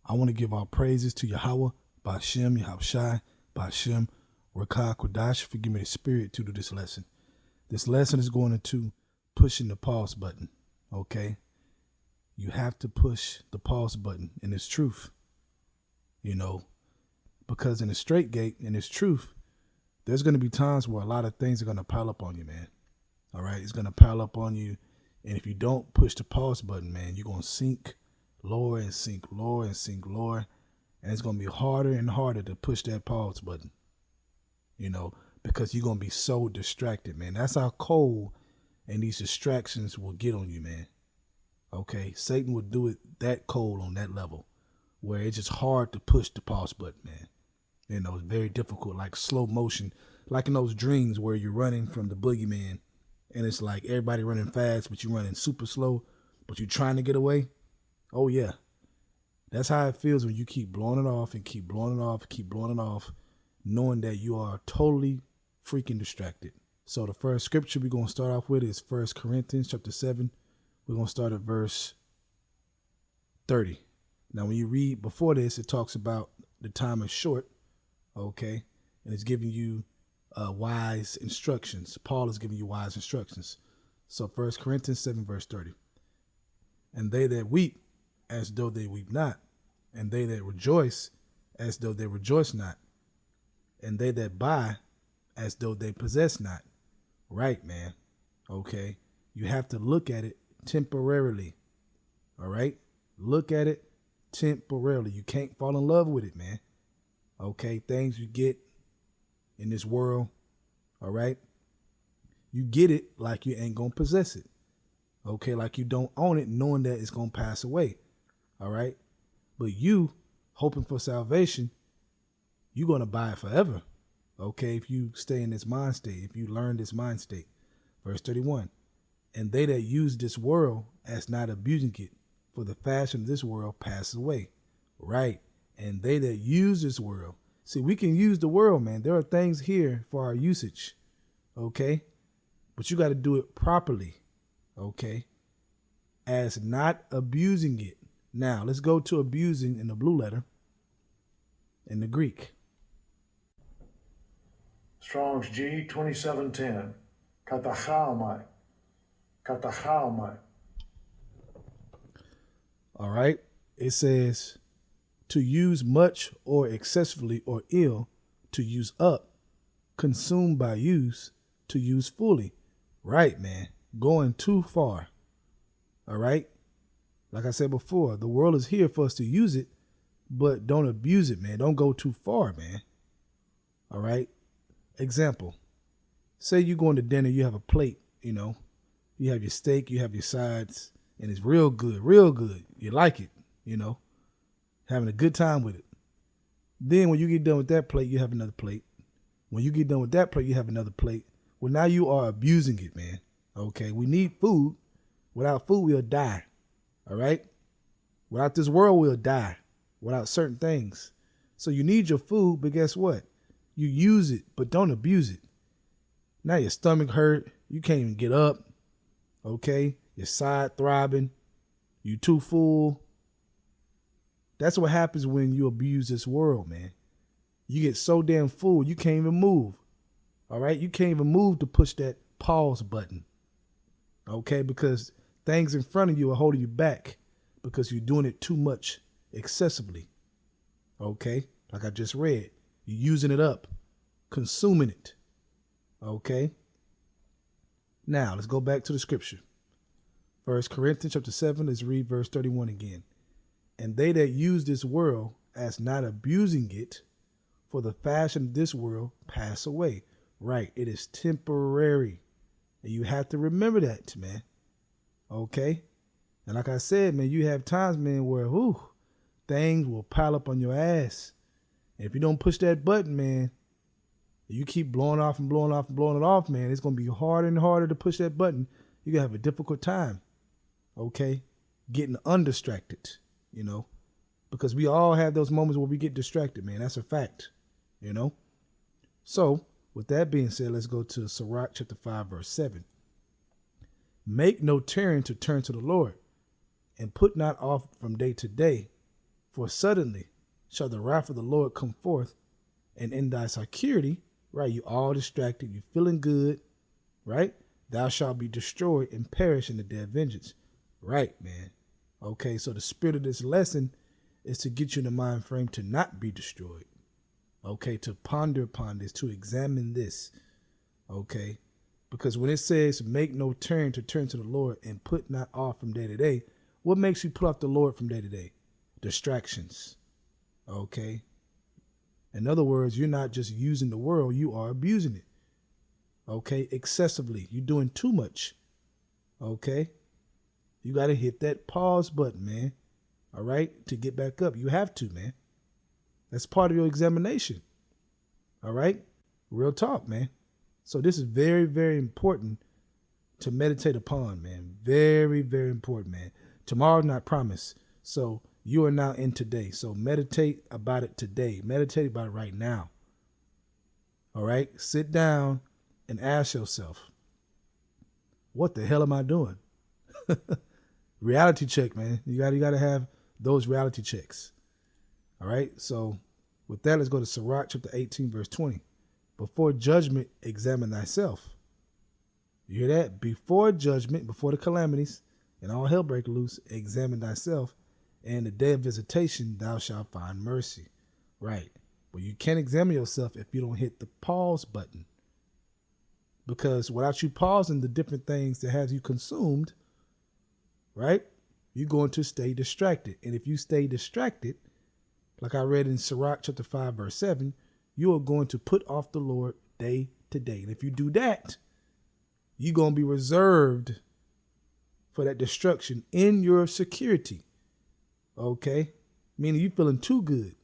I want to give our praises to Yahweh, Ba'ashem, Yahushai, Ba'ashem, Rakah, Kodash, for giving me the spirit to do this lesson. This lesson is going into pushing the pause button, okay? You have to push the pause button, and it's truth, you know, because in the straight gate, and it's truth, there's going to be times where a lot of things are going to pile up on you, man. All right? It's going to pile up on you, and if you don't push the pause button, man, you're going to sink lower and sink lower and sink lower, and it's going to be harder and harder to push that pause button, you know, because you're going to be so distracted, man. That's how cold and these distractions will get on you, man. Okay, Satan will do it that cold on that level where it's just hard to push the pause button, man. You know, it's very difficult, like slow motion, like in those dreams where you're running from the boogeyman and it's like everybody running fast, but you're running super slow, but you're trying to get away. Oh, yeah. That's how it feels when you keep blowing it off and keep blowing it off, keep blowing it off, knowing that you are totally freaking distracted. So the first scripture we're going to start off with is 1 Corinthians chapter 7. We're going to start at verse 30. Now, when you read before this, it talks about the time is short, okay? And it's giving you wise instructions. Paul is giving you wise instructions. So 1 Corinthians 7, verse 30. And they that weep, as though they weep not, and they that rejoice, as though they rejoice not, and they that buy, as though they possess not. Right, man. Okay. You have to look at it temporarily. All right. Look at it temporarily. You can't fall in love with it, man. Okay. Things you get in this world. All right. You get it like you ain't going to possess it. Okay. Like you don't own it, knowing that it's going to pass away. All right. But you hoping for salvation, you're going to buy it forever. Okay, if you stay in this mind state, if you learn this mind state. Verse 31, and they that use this world as not abusing it, for the fashion of this world passes away. Right, and they that use this world. See, we can use the world, man. There are things here for our usage, okay? But you got to do it properly, okay? As not abusing it. Now, let's go to abusing in the blue letter in the Greek. Strong's G 2710. Katachalmai. Katachalmai. All right. It says to use much or excessively or ill, to use up, consumed by use, to use fully. Right, man. Going too far. All right. Like I said before, the world is here for us to use it, but don't abuse it, man. Don't go too far, man. All right. Example, say you going to dinner, you have a plate, you know, you have your steak, you have your sides, and it's real good, real good. You like it, you know, having a good time with it. Then when you get done with that plate, you have another plate. When you get done with that plate, you have another plate. Well, now you are abusing it, man. Okay, we need food. Without food, we'll die. All right? Without this world, we'll die. Without certain things. So you need your food, but guess what? You use it, but don't abuse it. Now your stomach hurt. You can't even get up. Okay? Your side throbbing. You too full. That's what happens when you abuse this world, man. You get so damn full, you can't even move. All right? You can't even move to push that pause button. Okay? Because things in front of you are holding you back because you're doing it too much excessively. Okay? Like I just read. You're using it up, consuming it. Okay. Now let's go back to the scripture. 1 Corinthians chapter 7, let's read verse 31 again. And they that use this world as not abusing it, for the fashion of this world pass away. Right. It is temporary. And you have to remember that, man. Okay. And like I said, man, you have times, man, where things will pile up on your ass. And if you don't push that button, man, you keep blowing off and blowing off and blowing it off, man, it's going to be harder and harder to push that button. You're going to have a difficult time, okay, getting undistracted, you know, because we all have those moments where we get distracted, man. That's a fact, you know. So with that being said, let's go to Sirach chapter 5, verse 7. Make no tarrying to turn to the Lord, and put not off from day to day, For suddenly shall the wrath of the Lord come forth, and in thy security, right, you all distracted, you feeling good, right? Thou shalt be destroyed and perish in the day of vengeance. Right, man. Okay, so the spirit of this lesson is to get you in the mind frame to not be destroyed. Okay, to ponder upon this, to examine this. Okay, because when it says make no turn to turn to the Lord and put not off from day to day, what makes you put off the Lord from day to day? Distractions. Okay. In other words, you're not just using the world, you are abusing it. Okay, excessively. You're doing too much. Okay. You got to hit that pause button, man. All right, to get back up. You have to, man. That's part of your examination. All right, real talk, man. So this is very, very important to meditate upon, man. Very, very important, man. Tomorrow's not promised. So you are now in today. So meditate about it today. Meditate about it right now. All right, sit down and ask yourself, what the hell am I doing? Reality check, man. You got to have those reality checks. All right. So with that, let's go to Sirach chapter 18, verse 20. Before judgment, examine thyself. You hear that? Before judgment, before the calamities and all hell break loose, examine thyself. And in the day of visitation, thou shalt find mercy. Right. But you can't examine yourself if you don't hit the pause button. Because without you pausing the different things that have you consumed, right, you're going to stay distracted. And if you stay distracted, like I read in Sirach chapter 5, verse 7, you are going to put off the Lord day to day. And if you do that, you're going to be reserved for that destruction in your security. Okay? Meaning you feeling too good.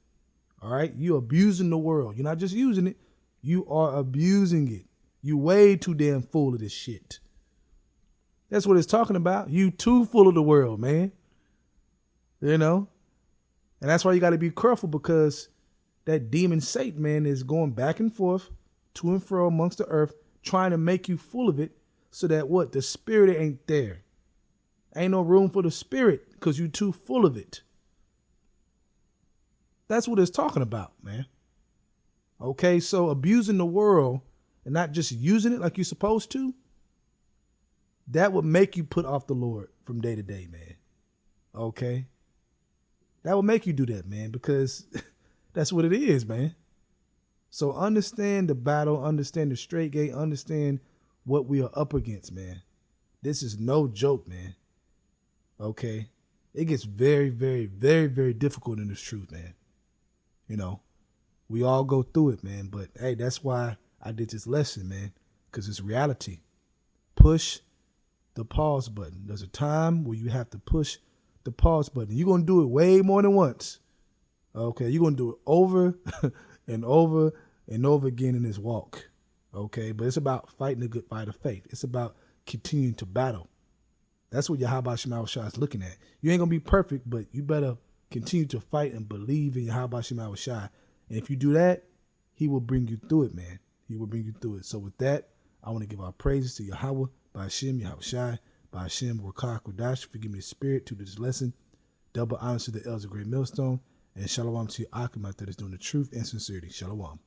All right? You're abusing the world. You're not just using it. You are abusing it. You way too damn full of this shit. That's what it's talking about. You too full of the world, man. You know? And that's why you got to be careful, because that demon Satan, man, is going back and forth, to and fro amongst the earth, trying to make you full of it so that what? The spirit ain't there. Ain't no room for the spirit because you too full of it. That's what it's talking about, man. Okay, so abusing the world and not just using it like you're supposed to, that would make you put off the Lord from day to day, man. Okay? That will make you do that, man, because that's what it is, man. So understand the battle, understand the straight gate, understand what we are up against, man. This is no joke, man. Okay? It gets very, very, very, very difficult in this truth, man. You know, we all go through it, man. But, hey, that's why I did this lesson, man, because it's reality. Push the pause button. There's a time where you have to push the pause button. You're going to do it way more than once. Okay, you're going to do it over and over and over again in this walk. Okay, but it's about fighting a good fight of faith. It's about continuing to battle. That's what Yahweh Shema Shai is looking at. You ain't going to be perfect, but you better continue to fight and believe in Yahweh Shema Shai. And if you do that, he will bring you through it, man. He will bring you through it. So with that, I want to give our praises to Yahweh, by Hashem, Yahweh Shai, by Hashem, Rakah, Kodash, for giving me the spirit to this lesson. Double honors to the elders of Great Millstone. And shalom to your Achamat that is doing the truth and sincerity. Shalom.